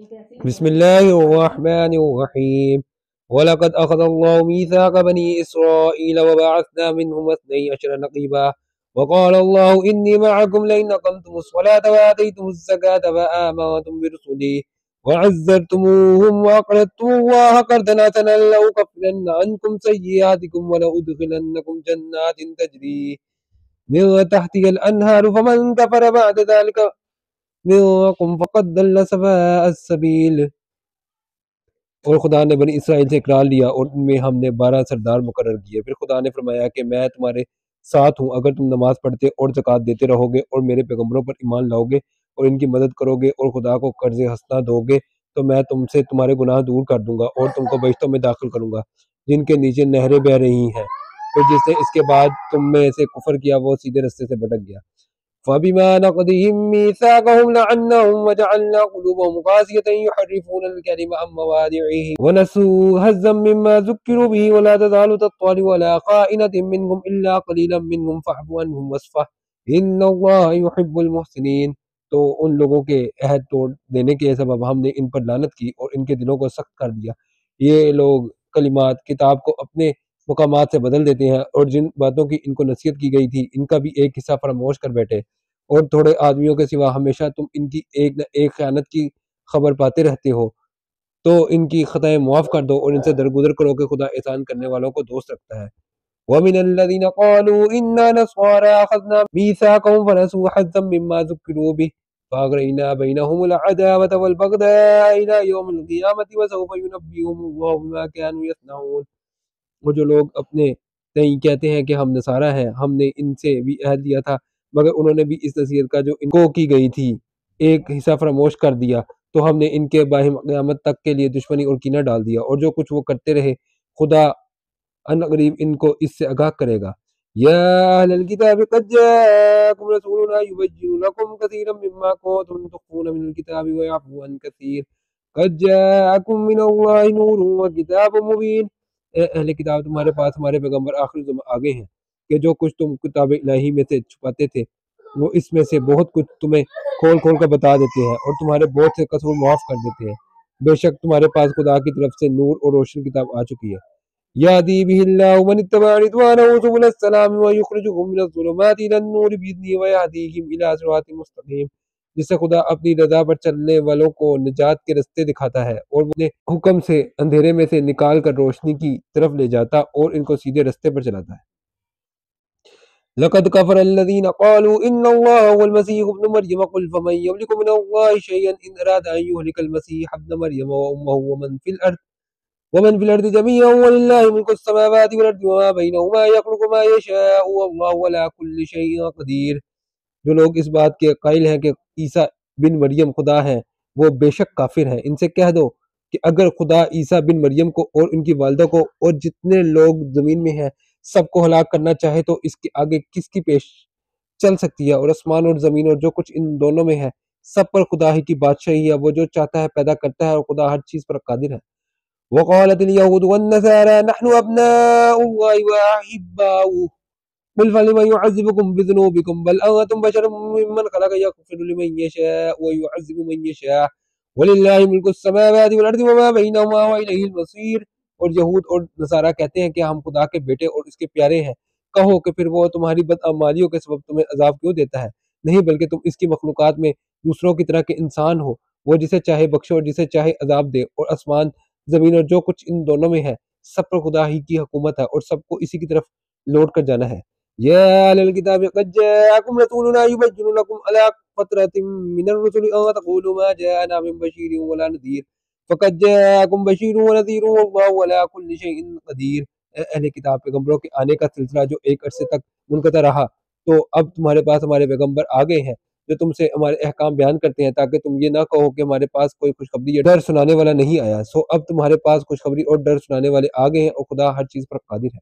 بسم الله الرحمن الرحيم ولقد أخذ الله ميثاق بني إسرائيل وبعثنا منهم 12 نقيبا وقال الله إني معكم لئن أقمتم الصلاة وآتيتم الزكاة وآمنتم برسلي وعزرتموهم وأقرضتم الله قرضا حسنا لأكفرن عنكم سيئاتكم ولأدخلنكم جنات تجري من تحتها الأنهار فمن كفر بعد ذلك منكم فقد ضل سواء السبيل۔ اور خدا نے بنی اسرائیل سے اقرار لیا اور ان میں ہم نے 12 سردار مقرر کیے۔ پھر خدا نے فرمایا کہ میں تمہارے ساتھ ہوں اگر تم نماز پڑھتے اور زکوٰۃ دیتے رہو گے اور میرے پیغمبروں پر ایمان لاؤ گے اور ان کی مدد کرو گے اور خدا کو قرض حسنہ دو گے تو میں تم سے تمہارے گناہ دور کر دوں گا اور تم کو بہشتوں میں داخل کروں گا جن کے نیچے نہریں بہہ رہی ہیں۔ پھر جس نے اس کے بعد تم میں سے کفر کیا وہ سیدھے رستے سے بھٹک گیا۔ فَبِمَا نَقْضِهِم مِّيثَاقَهُمْ لَعَنَّاهُمْ وَجَعَلْنَا قُلُوبَهُمْ قَاسِيَةً يُحَرِّفُونَ الْكَلِمَ عَن مَّوَاضِعِهِ وَنَسُوا حَظًّا مِّمَّا ذُكِّرُوا بِهِ وَلَا تَزَالُ تَطَّلِعُ عَلَىٰ خَائِنَةٍ مِّنْهُمْ إِلَّا قَلِيلًا مِّنْهُمْ فَاعْفُ عَنْهُمْ وَاصْفَحْ إِنَّ اللَّهَ يُحِبُّ الْمُحْسِنِينَ۔ تو ان لوگوں کے عہد توڑ دینے کے سبب ہم نے ان پر لعنت کی اور ان کے دلوں کو سخت کر دیا۔ یہ لوگ کلمات کتاب کو اپنے مقامات سے بدل دیتے ہیں اور جن باتوں کی ان کو نصیحت کی گئی تھی ان کا بھی ایک حصہ فراموش کر بیٹھے، اور تھوڑے آدمیوں کے سوا ہمیشہ تم ان کی ایک نہ ایک خیانت کی خبر پاتے رہتے ہو، تو ان کی خطائیں معاف کر دو اور ان سے درگزر کرو کہ خدا احسان کرنے والوں کو دوست رکھتا ہے۔ وَمِنَ الَّذِينَ قَالُوا إِنَّا نَصَارَىٰ أَخَذْنَا مِيثَاقَهُمْ فَنَسُوا حَظًّا مِّمَّا ذُكِّرُوا بِهِ فَأَغْرَيْنَا بَيْنَهُمُ الْعَدَاوَةَ وَالْبَغْضَاءَ إِلَىٰ يَوْمِ الْقِيَامَةِ وَسَوْفَ يُنَبِّئُهُمُ اللَّهُ بِمَا كَانُوا يَصْنَعُونَ۔ وہ جو لوگ اپنے تئیں کہتے ہیں کہ ہم نصارہ ہیں، ہم نے ان سے بھی عہد لیا تھا مگر انہوں نے بھی اس نصیحت کا جو ان کو کی گئی تھی ایک حصہ فراموش کر دیا، تو ہم نے ان کے باہم قیامت تک کے لیے دشمنی اور کینہ ڈال دیا، اور جو کچھ وہ کرتے رہے خدا ان قریب ان کو اس سے آگاہ کرے گا۔ یا اہل الکتاب قد جاءکم رسولنا یبین لکم کثیرا مما کنتم تخفون من الکتاب ویعفو عن کثیر قد جاءکم من اللہ نور وکتاب مبین۔ اے اہل کتاب تمہارے پاس ہمارے پیغمبر آخری زمان آگے ہیں کہ جو کچھ تم کتاب الہی میں سے چھپاتے تھے وہ اس میں سے بہت کچھ تمہیں کھول کھول کر بتا دیتے ہیں اور تمہارے بہت سے قصور معاف کر دیتے ہیں۔ بے شک تمہارے پاس خدا کی طرف سے نور اور روشن کتاب آ چکی ہے۔ یہدی بہ اللہ من اتبع رضوانہ سبل السلام ویخرجہم من الظلمات الی النور بإذنہ ویہدیہم الی صراط مستقیم، جس سے خدا اپنی رضا پر چلنے والوں کو نجات کے رستے دکھاتا ہے اور وہ اپنے حکم سے اندھیرے میں سے نکال کر روشنی کی طرف لے جاتا اور ان کو سیدھے رستے پر چلاتا ہے۔ لقد كفر الذين قالوا إن الله هو المسيح ابن مريم قل فمن يملك من الله شيئا إن أراد أن يهلك المسيح ابن مريم وأمه ومن في الأرض جميعا ولله ملك السماوات والأرض وما بينهما يخلق ما يشاء والله على كل شيء قدير۔ جو لوگ اس بات کے قائل ہیں کہ عیسیٰ بن مریم خدا ہیں وہ بے شک کافر ہیں۔ ان سے کہہ دو کہ اگر خدا عیسیٰ بن مریم کو اور ان کی والدہ کو اور جتنے لوگ زمین میں ہیں سب کو ہلاک کرنا چاہے تو اس کے آگے کس کی پیش چل سکتی ہے؟ اور آسمان اور زمین اور جو کچھ ان دونوں میں ہے سب پر خدا ہی کی بادشاہی ہے، وہ جو چاہتا ہے پیدا کرتا ہے اور خدا ہر چیز پر قادر ہے۔ وقالت اليهود والنصارى نحن ابناء الله واحباؤه قل فلم يعذبكم بذنوبكم بل انتم بشر ممن خلق يغفر لمن يشاء ويعذب من يشاء ولله ملك السماوات والارض وما بينهما واليه المصير۔ اور یہود اور نصارہ کہتے ہیں کہ ہم خدا کے بیٹے اور اس کے پیارے ہیں۔ کہو کہ پھر وہ تمہاری بدعمالیوں کے سبب تمہیں عذاب کیوں دیتا ہے؟ نہیں بلکہ تم اس کی مخلوقات میں دوسروں کی طرح کے انسان ہو، وہ جسے چاہے بخشے اور جسے چاہے عذاب دے، اور آسمان زمین اور جو کچھ ان دونوں میں ہے سب پر خدا ہی کی حکومت ہے اور سب کو اسی کی طرف لوٹ کر جانا ہے۔ یا اہل الکتاب قد جاءکم رسولنا یبین لکم علی فترۃ من الرسل ان تقولوا ما جاءنا من بشیر ولا نذیر فقد جاءکم بشیر ونذیر واللہ علی کل شیء قدیر۔ اے اہل کتاب پیغمبروں کے آنے کا سلسلہ جو ایک عرصے تک منقطع رہا، تو اب تمہارے پاس ہمارے پیغمبر آ گئے ہیں جو تم سے ہمارے احکام بیان کرتے ہیں تاکہ تم یہ نہ کہو کہ ہمارے پاس کوئی خوشخبری یا ڈر سنانے والا نہیں آیا۔ سو اب تمہارے پاس خوشخبری اور ڈر سنانے والے آ گئے ہیں اور خدا ہر چیز پر قادر ہے۔